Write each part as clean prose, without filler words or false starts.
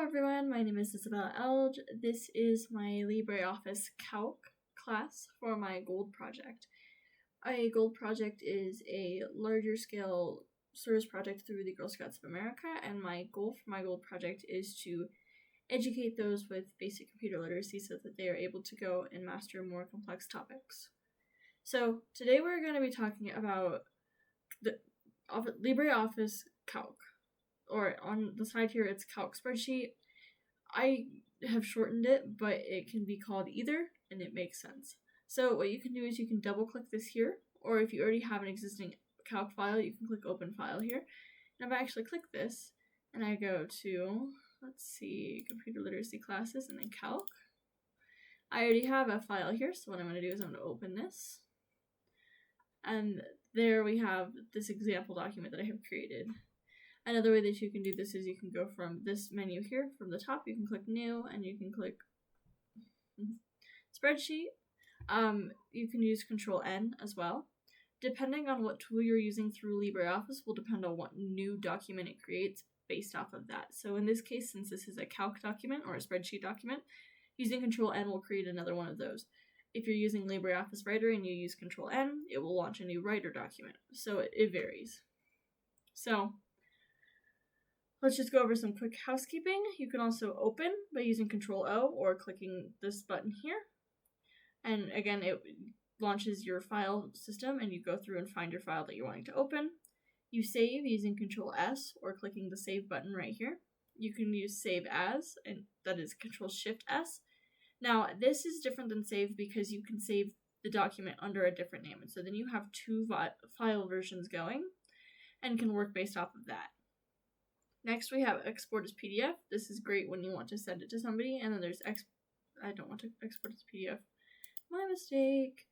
Hello everyone, my name is Isabella Elge. This is my LibreOffice Calc class for my gold project. A gold project is a larger scale service project through the Girl Scouts of America, and my goal for my gold project is to educate those with basic computer literacy so that they are able to go and master more complex topics. So today we're going to be talking about the LibreOffice Calc. Or on the side here, it's Calc Spreadsheet. I have shortened it, but it can be called either, and it makes sense. So what you can do is you can double click this here, or if you already have an existing Calc file, you can click Open File here. And if I actually click this, and I go to, let's see, Computer Literacy Classes, and then Calc, I already have a file here, so what I'm going to do is I'm going to open this. And there we have this example document that I have created. Another way that you can do this is you can go from this menu here, from the top, you can click New, and you can click Spreadsheet. You can use Control-N as well. Depending on what tool you're using through LibreOffice will depend on what new document it creates based off of that. So in this case, since this is a Calc document or a Spreadsheet document, using Control-N will create another one of those. If you're using LibreOffice Writer and you use Control-N, it will launch a new Writer document. So it varies. So let's just go over some quick housekeeping. You can also open by using Control-O or clicking this button here. And again, it launches your file system and you go through and find your file that you're wanting to open. You save using Control-S or clicking the Save button right here. You can use Save As, and that is Control-Shift-S. Now, this is different than Save because you can save the document under a different name. And so then you have two file versions going and can work based off of that. Next, we have export as PDF. This is great when you want to send it to somebody. And then there's I don't want to export as PDF. My mistake.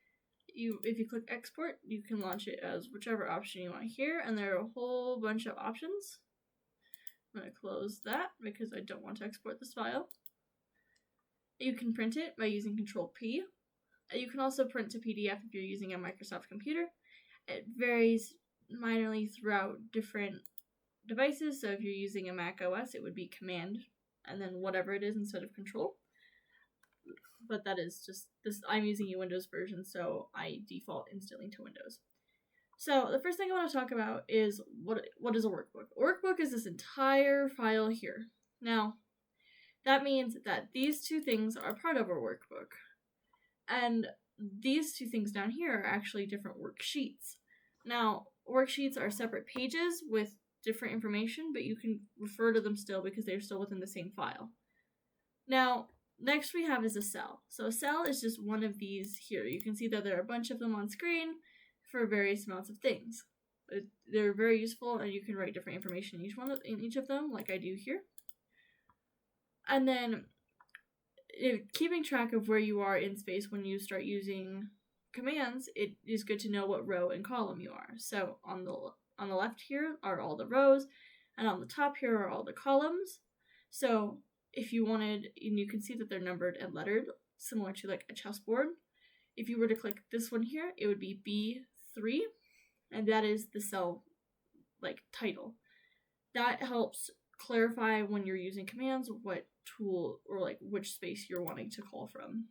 If you click export, you can launch it as whichever option you want here. And there are a whole bunch of options. I'm going to close that because I don't want to export this file. You can print it by using Control-P. You can also print to PDF if you're using a Microsoft computer. It varies minorly throughout different devices, so if you're using a Mac OS, it would be Command and then whatever it is instead of Control. But that is just this. I'm using a Windows version, so I default instantly to Windows. So the first thing I want to talk about is what is a workbook. A workbook is this entire file here. Now, that means that these two things are part of a workbook, and these two things down here are actually different worksheets. Now, worksheets are separate pages with different information, but you can refer to them still because they're still within the same file. Now, next we have is a cell. So a cell is just one of these here. You can see that there are a bunch of them on screen for various amounts of things. They're very useful, and you can write different information in each of them, like I do here. And then, keeping track of where you are in space when you start using commands, it is good to know what row and column you are. So on the left here are all the rows, and on the top here are all the columns. So if you wanted, and you can see that they're numbered and lettered, similar to like a chessboard. If you were to click this one here, it would be B3, and that is the cell like title. That helps clarify when you're using commands what tool or like which space you're wanting to call from.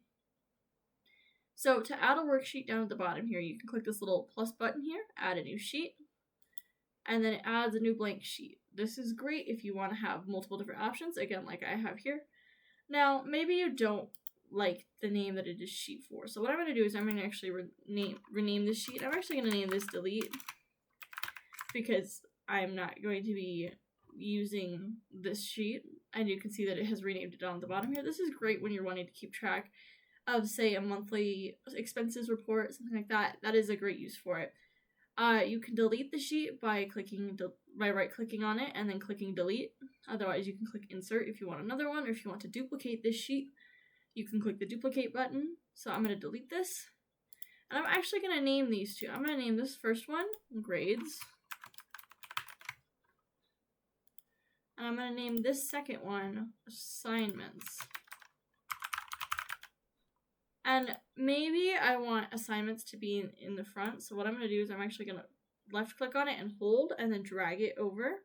So to add a worksheet down at the bottom here, you can click this little plus button here, add a new sheet, and then it adds a new blank sheet. This is great if you want to have multiple different options, again, like I have here. Now, maybe you don't like the name that it is sheet for. So what I'm going to do is I'm going to actually rename this sheet. I'm actually going to name this delete because I'm not going to be using this sheet. And you can see that it has renamed it down at the bottom here. This is great when you're wanting to keep track of, say, a monthly expenses report, something like that. That is a great use for it. You can delete the sheet by right-clicking on it and then clicking delete. Otherwise, you can click insert if you want another one, or if you want to duplicate this sheet, you can click the duplicate button. So I'm going to delete this. And I'm actually going to name these two. I'm going to name this first one grades. And I'm going to name this second one assignments. And maybe I want assignments to be in the front. So what I'm going to do is I'm actually going to left click on it and hold and then drag it over.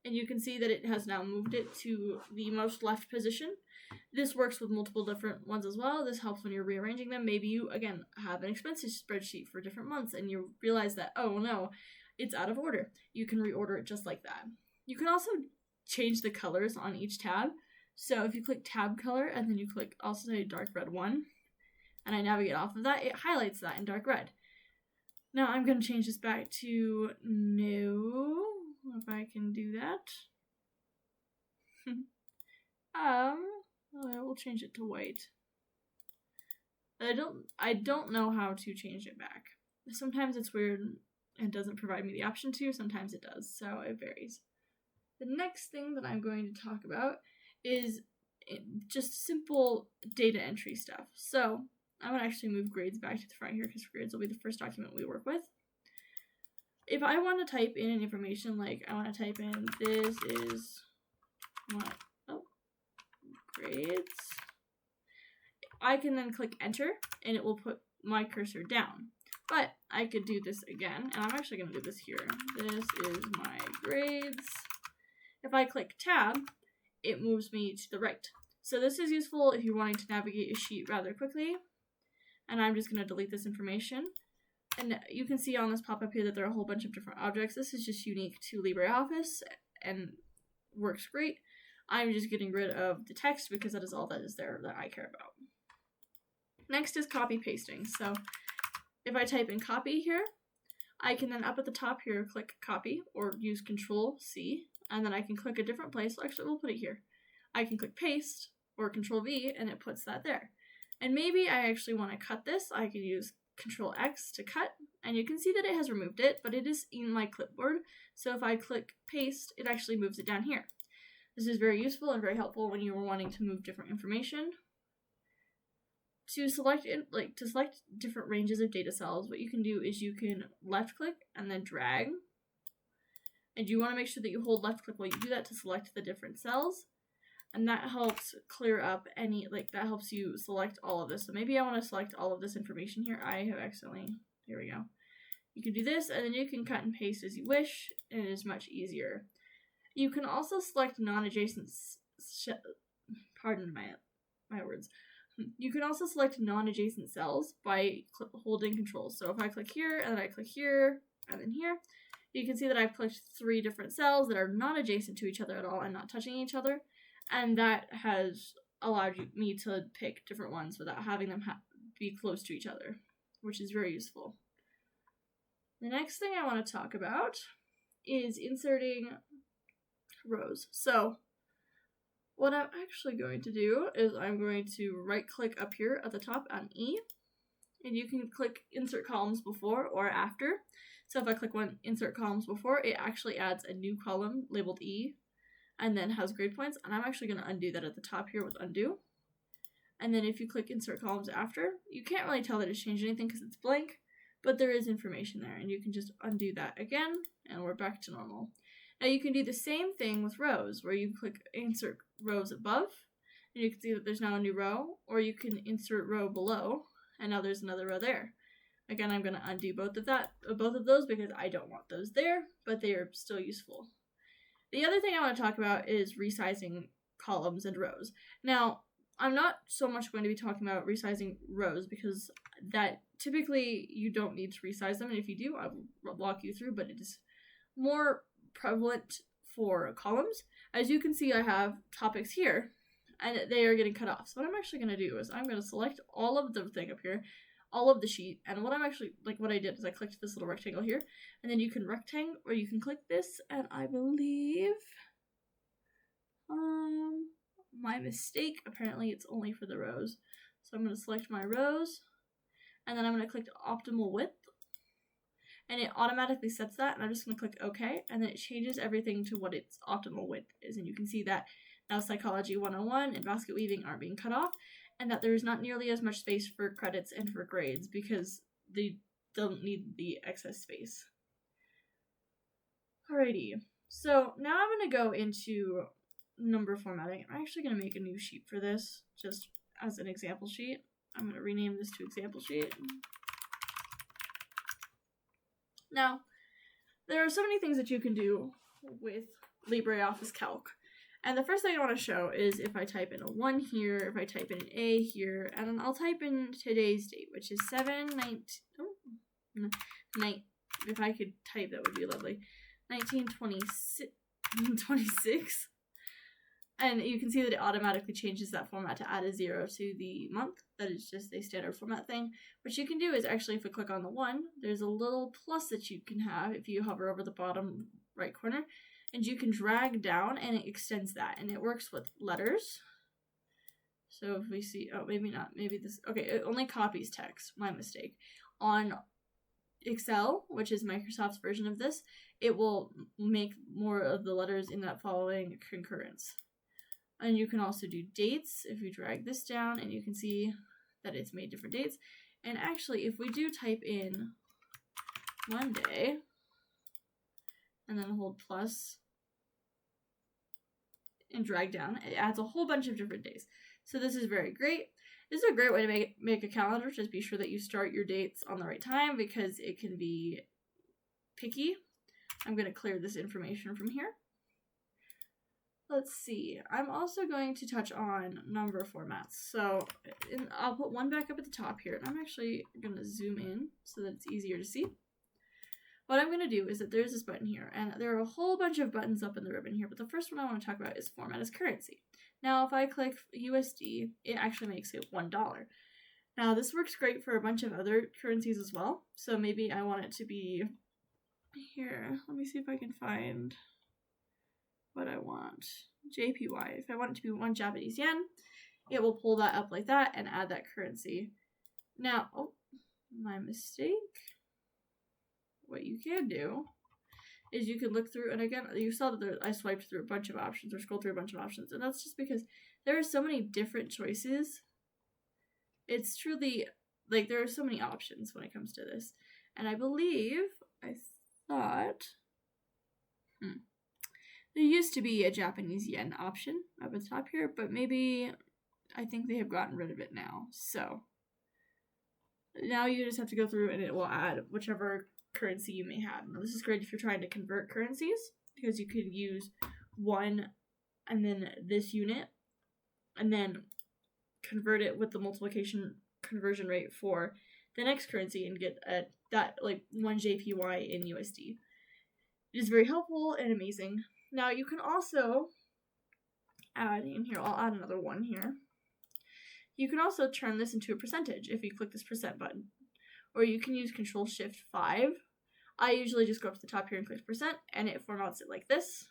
and you can see that it has now moved it to the most left position. This works with multiple different ones as well. This helps when you're rearranging them. Maybe you, again, have an expenses spreadsheet for different months and you realize that, oh no, it's out of order. You can reorder it just like that. You can also change the colors on each tab. So if you click tab color and then you click also say dark red 1, and I navigate off of that, it highlights that in dark red. Now I'm going to change this back to no, if I can do that. I will change it to white. I don't know how to change it back. Sometimes it's weird and doesn't provide me the option to, sometimes it does, so it varies. The next thing that I'm going to talk about is just simple data entry stuff. So I'm going to actually move grades back to the front here because grades will be the first document we work with. If I want to type in an information, like I want to type in this is my grades, I can then click enter and it will put my cursor down. But I could do this again, and I'm actually going to do this here. This is my grades. If I click tab, it moves me to the right. So this is useful if you're wanting to navigate a sheet rather quickly. And I'm just going to delete this information. And you can see on this pop-up here that there are a whole bunch of different objects. This is just unique to LibreOffice and works great. I'm just getting rid of the text because that is all that is there that I care about. Next is copy pasting. So if I type in copy here, I can then up at the top here click copy or use Control C, and then I can click a different place. Actually, we'll put it here. I can click paste or Control V and it puts that there. And maybe I actually want to cut this. I can use Control X to cut, and you can see that it has removed it, but it is in my clipboard. So if I click paste, it actually moves it down here. This is very useful and very helpful when you are wanting to move different information. To select different ranges of data cells, what you can do is you can left click and then drag. And you want to make sure that you hold left click while you do that to select the different cells. And that helps clear up any, that helps you select all of this. So maybe I want to select all of this information here. I have accidentally, here we go. You can do this and then you can cut and paste as you wish, and it is much easier. You can also select non-adjacent, pardon my words. You can also select non-adjacent cells by holding Control. So if I click here, and then I click here, and then here, you can see that I've clicked 3 different cells that are not adjacent to each other at all and not touching each other. And that has allowed me to pick different ones without having them be close to each other, which is very useful. The next thing I want to talk about is inserting rows. So what I'm actually going to do is I'm going to right click up here at the top on E, and you can click insert columns before or after. So if I click insert columns before, it actually adds a new column labeled E and then has grade points, and I'm actually going to undo that at the top here with undo. And then if you click insert columns after, you can't really tell that it's changed anything because it's blank, but there is information there, and you can just undo that again and we're back to normal. Now you can do the same thing with rows, where you click insert rows above, and you can see that there's now a new row, or you can insert row below, and now there's another row there. Again, I'm going to undo both of those because I don't want those there, but they are still useful. The other thing I want to talk about is resizing columns and rows. Now, I'm not so much going to be talking about resizing rows because that typically you don't need to resize them, and if you do, I will walk you through, but it is more prevalent for columns. As you can see, I have topics here and they are getting cut off. So what I'm actually going to do is I'm going to select all of the thing up here, all of the sheet, and what I'm actually, what I did is I clicked this little rectangle here, and then you can rectangle, or you can click this, and I believe, my mistake, apparently it's only for the rows. So I'm going to select my rows, and then I'm going to click optimal width, and it automatically sets that, and I'm just going to click OK, and then it changes everything to what its optimal width is, and you can see that now Psychology 101 and basket weaving aren't being cut off, and that there is not nearly as much space for credits and for grades because they don't need the excess space. Alrighty, so now I'm going to go into number formatting. I'm actually going to make a new sheet for this, just as an example sheet. I'm going to rename this to example sheet. Now, there are so many things that you can do with LibreOffice Calc. And the first thing I want to show is if I type in a 1 here, if I type in an A here, and then I'll type in today's date, which is 7/19. If I could type, that would be lovely. 1926. And you can see that it automatically changes that format to add a 0 to the month. That is just a standard format thing. What you can do is actually, if we click on the 1, there's a little plus that you can have if you hover over the bottom right corner. And you can drag down and it extends that. And it works with letters. So if we see, oh, maybe not. Maybe this, okay, it only copies text. My mistake. On Excel, which is Microsoft's version of this, it will make more of the letters in that following concurrence. And you can also do dates if you drag this down, and you can see that it's made different dates. And actually, if we do type in Monday, and then hold plus, and drag down, it adds a whole bunch of different days. So this is very great. This is a great way to make a calendar. Just be sure that you start your dates on the right time because it can be picky. I'm going to clear this information from here. Let's see. I'm also going to touch on number formats. So I'll put one back up at the top here, and I'm actually going to zoom in so that it's easier to see. What I'm going to do is that there's this button here, and there are a whole bunch of buttons up in the ribbon here, but the first one I want to talk about is format as currency. Now, if I click USD, it actually makes it $1. Now, this works great for a bunch of other currencies as well, so maybe I want it to be here. Let me see if I can find what I want. JPY. If I want it to be 1 Japanese yen, it will pull that up like that and add that currency. Now, oh, my mistake. What you can do is you can look through, and again, you saw that I swiped through a bunch of options or scrolled through a bunch of options, and that's just because there are so many different choices. It's truly, like, there are so many options when it comes to this. And I believe, I thought, there used to be a Japanese yen option up at the top here, but maybe, I think they have gotten rid of it now. So, now you just have to go through and it will add whichever currency you may have. Now, this is great if you're trying to convert currencies, because you could use 1 and then this unit, and then convert it with the multiplication conversion rate for the next currency and get that like 1 JPY in USD. It is very helpful and amazing. Now, you can also add in here, I'll add another 1 here. You can also turn this into a percentage if you click this percent button. Or you can use Control-Shift-5. I usually just go up to the top here and click percent, and it formats it like this.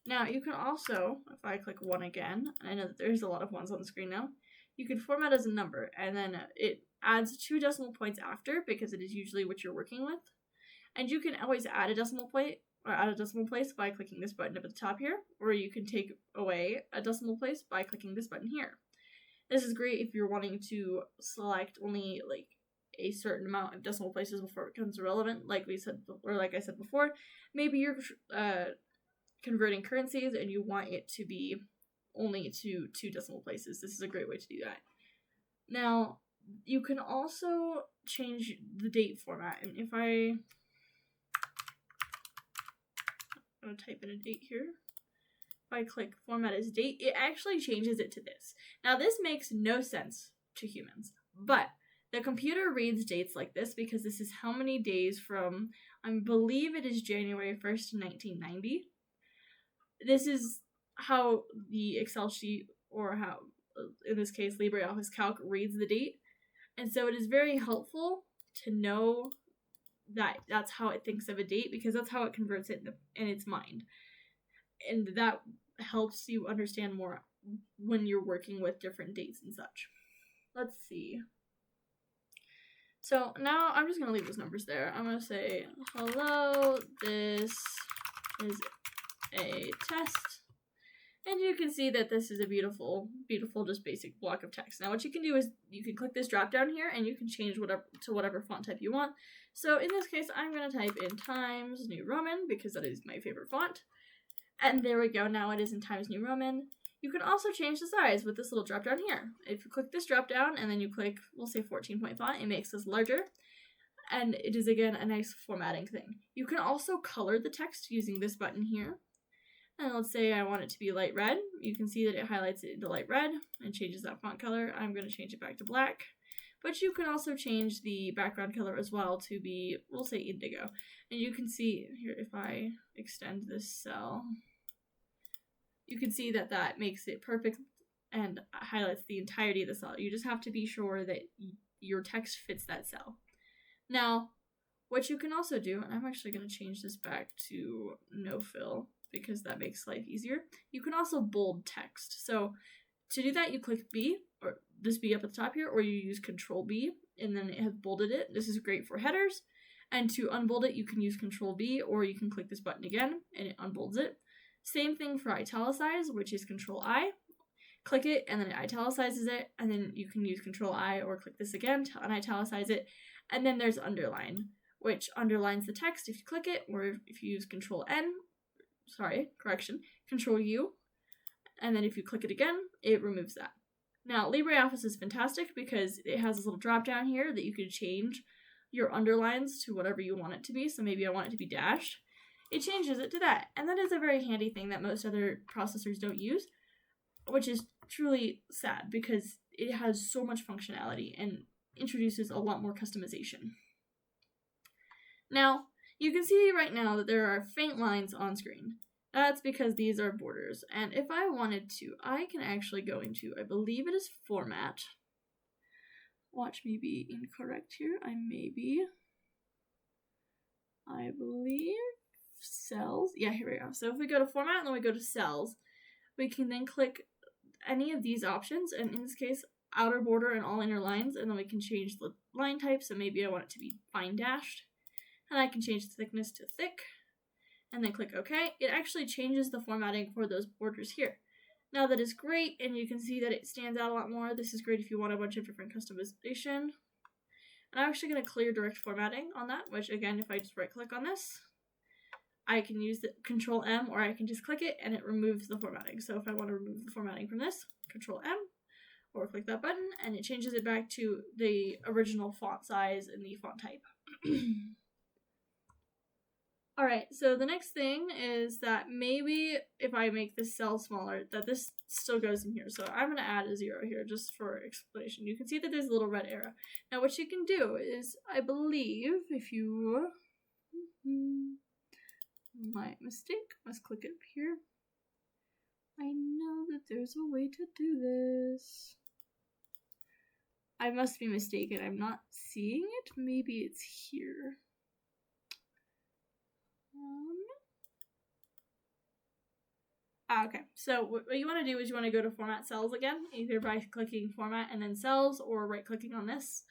Now, you can also, if I click 1 again, I know that there's a lot of 1s on the screen now, you can format as a number, and then it adds 2 decimal points after, because it is usually what you're working with. And you can always add a decimal point, or add a decimal place by clicking this button up at the top here, or you can take away a decimal place by clicking this button here. This is great if you're wanting to select only, like, a certain amount of decimal places before it becomes irrelevant, like we said, or like I said before. Maybe you're converting currencies and you want it to be only to 2 decimal places. This is a great way to do that. Now, you can also change the date format, and if I'm going to type in a date here. If I click format as date, it actually changes it to this. Now, this makes no sense to humans, but the computer reads dates like this because this is how many days from, I believe it is January 1st, 1990. This is how the Excel sheet, or how, in this case, LibreOffice Calc reads the date. And so it is very helpful to know that that's how it thinks of a date, because that's how it converts it in its mind. And that helps you understand more when you're working with different dates and such. Let's see. So now I'm just going to leave those numbers there. I'm going to say, hello, this is a test. And you can see that this is a beautiful, beautiful, just basic block of text. Now what you can do is you can click this drop down here and you can change whatever font type you want. So in this case, I'm going to type in Times New Roman because that is my favorite font. And there we go. Now it is in Times New Roman. You can also change the size with this little drop down here. If you click this drop down and then you click, we'll say 14-point font, it makes this larger. And it is, again, a nice formatting thing. You can also color the text using this button here. And let's say I want it to be light red. You can see that it highlights it into light red and changes that font color. I'm going to change it back to black. But you can also change the background color as well to be, we'll say indigo. And you can see here, if I extend this cell, you can see that that makes it perfect and highlights the entirety of the cell. You just have to be sure that your text fits that cell. Now, what you can also do, and I'm actually going to change this back to no fill because that makes life easier. You can also bold text. So to do that, you click B, or this B up at the top here, or you use Control B, and then it has bolded it. This is great for headers. And to unbold it, you can use Control B, or you can click this button again, and it unbolds it. Same thing for italicize, which is Control I. Click it, and then it italicizes it, and then you can use Control I, or click this again to unitalicize it. And then there's underline, which underlines the text if you click it, or if you use Control U, and then if you click it again, it removes that. Now, LibreOffice is fantastic because it has this little drop down here that you can change your underlines to whatever you want it to be. So maybe I want it to be dashed. It changes it to that. And that is a very handy thing that most other processors don't use, which is truly sad because it has so much functionality and introduces a lot more customization. Now, you can see right now that there are faint lines on screen. That's because these are borders. And if I wanted to, I can actually go into, I believe it is Format. Watch me be incorrect here. I believe Cells. Yeah, here we go. So if we go to Format and then we go to Cells, we can then click any of these options. And in this case, outer border and all inner lines. And then we can change the line type. So maybe I want it to be fine dashed. And I can change the thickness to thick. And then click OK. It actually changes the formatting for those borders here. Now that is great, and you can see that it stands out a lot more. This is great if you want a bunch of different customization. And I'm actually going to clear direct formatting on that, which again, if I just right click on this, I can use the Control M, or I can just click it and it removes the formatting. So if I want to remove the formatting from this, Control M, or click that button, and it changes it back to the original font size and the font type. Alright, so the next thing is that maybe if I make this cell smaller, that this still goes in here. So I'm going to add a 0 here just for explanation. You can see that there's a little red arrow. Now what you can do is, I believe, if you... my mistake, let's click it up here. I know that there's a way to do this. I must be mistaken. I'm not seeing it. Maybe it's here. Okay, so what you want to do is you want to go to Format Cells again, either by clicking Format and then Cells, or right-clicking on this.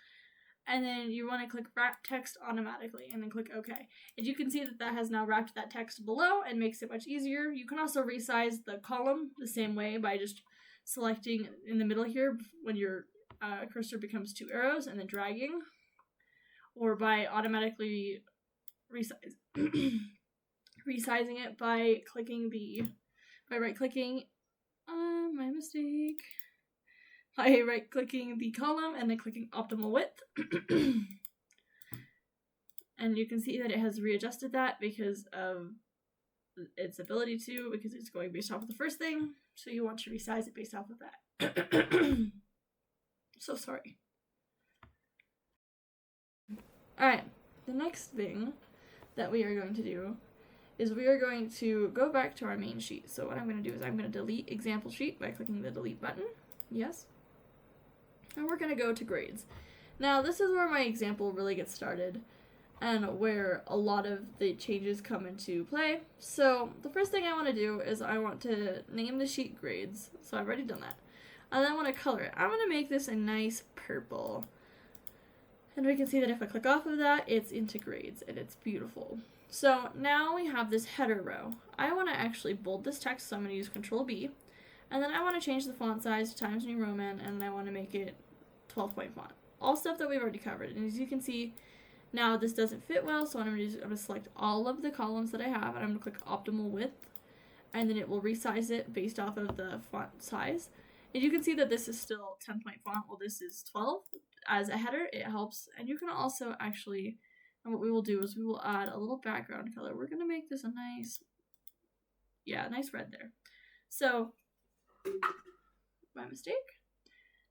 And then you want to click Wrap Text Automatically, and then click OK. And you can see that that has now wrapped that text below and makes it much easier. You can also resize the column the same way by just selecting in the middle here when your cursor becomes 2 arrows and then dragging, or by automatically resizing it by clicking by right-clicking, my mistake, by right-clicking the column and then clicking optimal width. And you can see that it has readjusted that because of its ability to, because it's going based off of the first thing, so you want to resize it based off of that. So sorry. Alright, the next thing that we are going to do is we are going to go back to our main sheet. So what I'm going to do is I'm going to delete example sheet by clicking the delete button. Yes. And we're going to go to grades. Now this is where my example really gets started and where a lot of the changes come into play. So the first thing I want to do is I want to name the sheet grades. So I've already done that. And then I want to color it. I'm going to make this a nice purple. And we can see that if I click off of that, it's into grades and it's beautiful. So now we have this header row. I want to actually bold this text, so I'm going to use Control B. And then I want to change the font size to Times New Roman, and I want to make it 12-point font. All stuff that we've already covered. And as you can see, now this doesn't fit well, so what I'm going to do is I'm going to select all of the columns that I have, and I'm going to click optimal width, and then it will resize it based off of the font size. And you can see that this is still 10-point font, well this is 12. As a header, it helps. And you can also actually, and what we will do is we will add a little background color. We're going to make this a nice Yeah, nice red there. So, my mistake.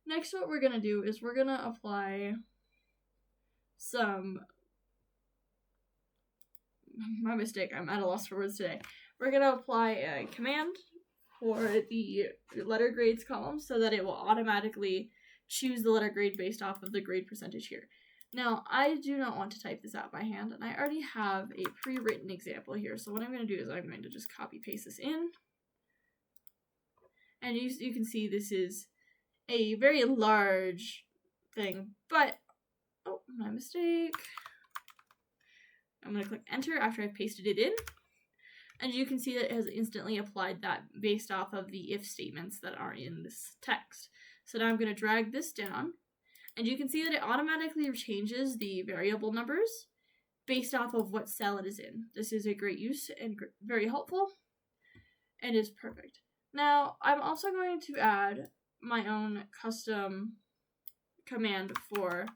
Next, what we're going to do is we're going to apply some... My mistake, I'm at a loss for words today. We're going to apply a command for the letter grades column so that it will automatically choose the letter grade based off of the grade percentage here. Now, I do not want to type this out by hand, and I already have a pre-written example here. So what I'm going to do is I'm going to just copy paste this in. And you can see this is a very large thing, but, oh, my mistake. I'm going to click enter after I've pasted it in. And you can see that it has instantly applied that based off of the if statements that are in this text. So now I'm going to drag this down, and you can see that it automatically changes the variable numbers based off of what cell it is in. This is a great use and very helpful, and is perfect. Now, I'm also going to add my own custom command for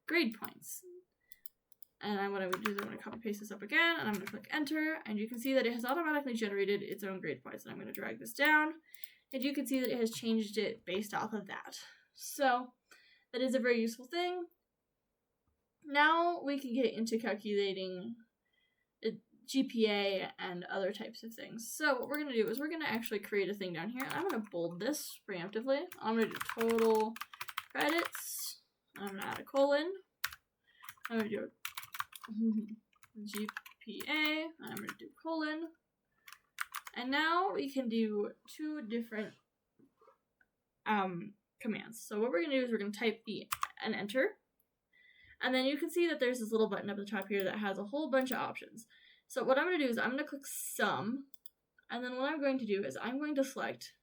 grade points. And what I'm going to do is I'm going to copy paste this up again, and I'm going to click enter, and you can see that it has automatically generated its own grade points. And I'm going to drag this down, and you can see that it has changed it based off of that. So that is a very useful thing. Now we can get into calculating GPA and other types of things. So what we're going to do is we're going to actually create a thing down here. I'm going to bold this preemptively. I'm going to do total credits. I'm going to add a colon. I'm going to do GPA. I'm going to do colon. And now we can do two different commands. So what we're going to do is we're going to type and enter. And then you can see that there's this little button up at the top here that has a whole bunch of options. So what I'm going to do is I'm going to click sum, and then what I'm going to do is I'm going to select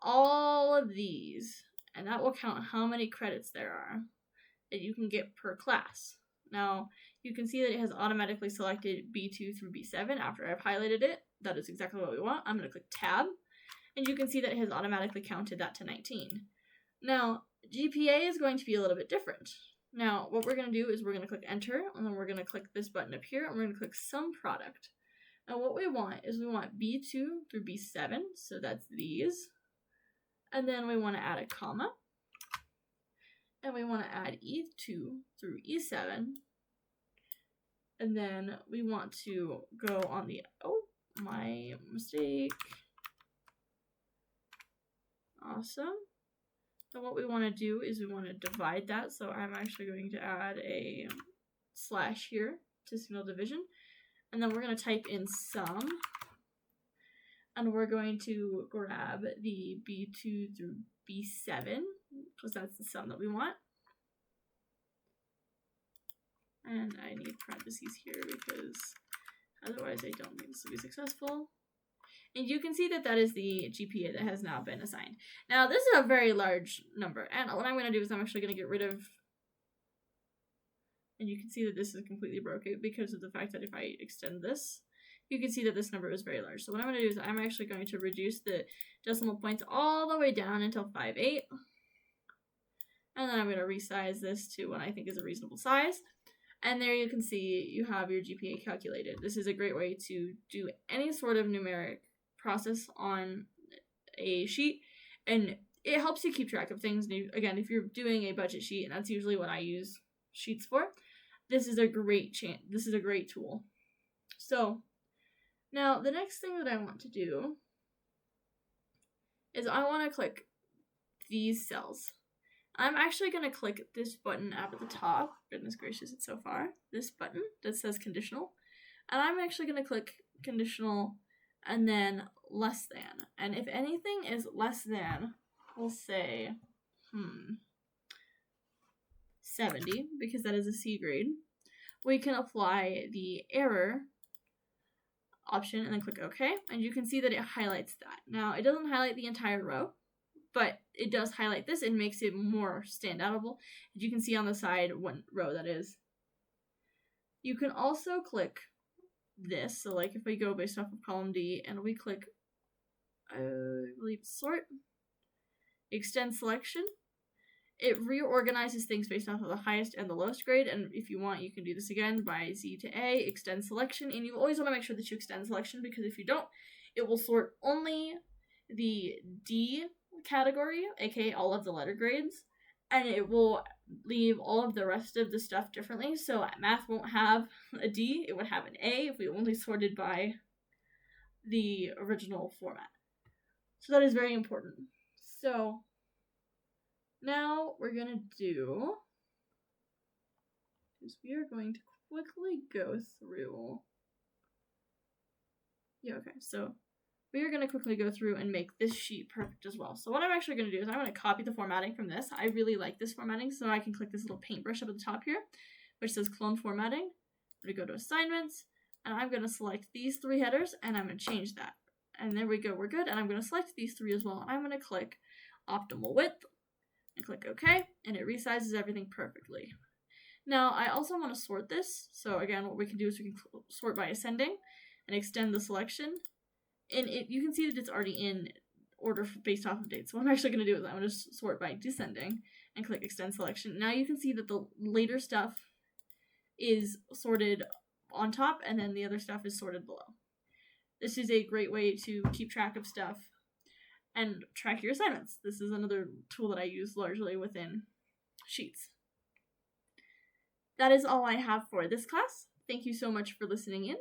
all of these, and that will count how many credits there are that you can get per class. Now, you can see that it has automatically selected B2 through B7 after I've highlighted it. That is exactly what we want. I'm going to click tab, and you can see that it has automatically counted that to 19. Now, GPA is going to be a little bit different. Now, what we're going to do is we're going to click enter, and then we're going to click this button up here, and we're going to click sum product. Now, what we want is we want B2 through B7, so that's these. And then we want to add a comma. And we want to add E2 through E7. And then we want to go on the, oh, my mistake. Awesome. So what we want to do is we want to divide that. So I'm actually going to add a slash here to signal division. And then we're going to type in sum. And we're going to grab the B2 through B7, because that's the sum that we want. And I need parentheses here because otherwise I don't think this will be successful. And you can see that that is the GPA that has now been assigned. Now, this is a very large number. And what I'm going to do is I'm actually going to get rid of... And you can see that this is completely broken because of the fact that if I extend this, you can see that this number is very large. So what I'm going to do is I'm actually going to reduce the decimal points all the way down until 5.8. And then I'm going to resize this to what I think is a reasonable size. And there you can see you have your GPA calculated. This is a great way to do any sort of numeric process on a sheet, and it helps you keep track of things. Again, if you're doing a budget sheet, and that's usually what I use sheets for, this is a great tool. So now the next thing that I want to do is I want to click these cells. I'm actually going to click this button up at the top. Goodness gracious, it's so far. This button that says conditional. And I'm actually going to click conditional and then less than. And if anything is less than, we'll say 70, because that is a C grade. We can apply the error option and then click OK. And you can see that it highlights that. Now, it doesn't highlight the entire row, but it does highlight this and makes it more standoutable. As you can see on the side, one row that is. You can also click this. So like if we go based off of column D and we click, I believe, sort, extend selection, it reorganizes things based off of the highest and the lowest grade. And if you want, you can do this again by Z to A, extend selection. And you always want to make sure that you extend selection, because if you don't, it will sort only the D category, aka all of the letter grades, and it will leave all of the rest of the stuff differently. So math won't have a D, it would have an A if we only sorted by the original format. So that is very important. So now we're going to do, is we are going to quickly go through, so we are going to quickly go through and make this sheet perfect as well. So what I'm actually going to do is I'm going to copy the formatting from this. I really like this formatting, so I can click this little paintbrush up at the top here, which says clone formatting. I'm going to go to assignments, and I'm going to select these 3 headers, and I'm going to change that. And there we go, we're good. And I'm going to select these 3 as well. And I'm going to click optimal width and click OK, and it resizes everything perfectly. Now, I also want to sort this. So again, what we can do is we can sort by ascending and extend the selection. And you can see that it's already in order based off of date. So what I'm actually going to do is I'm going to sort by descending and click extend selection. Now you can see that the later stuff is sorted on top, and then the other stuff is sorted below. This is a great way to keep track of stuff and track your assignments. This is another tool that I use largely within Sheets. That is all I have for this class. Thank you so much for listening in.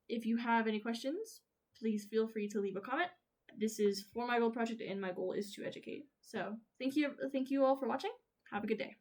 If you have any questions, please feel free to leave a comment. This is for my goal project, and my goal is to educate. So thank you all for watching. Have a good day.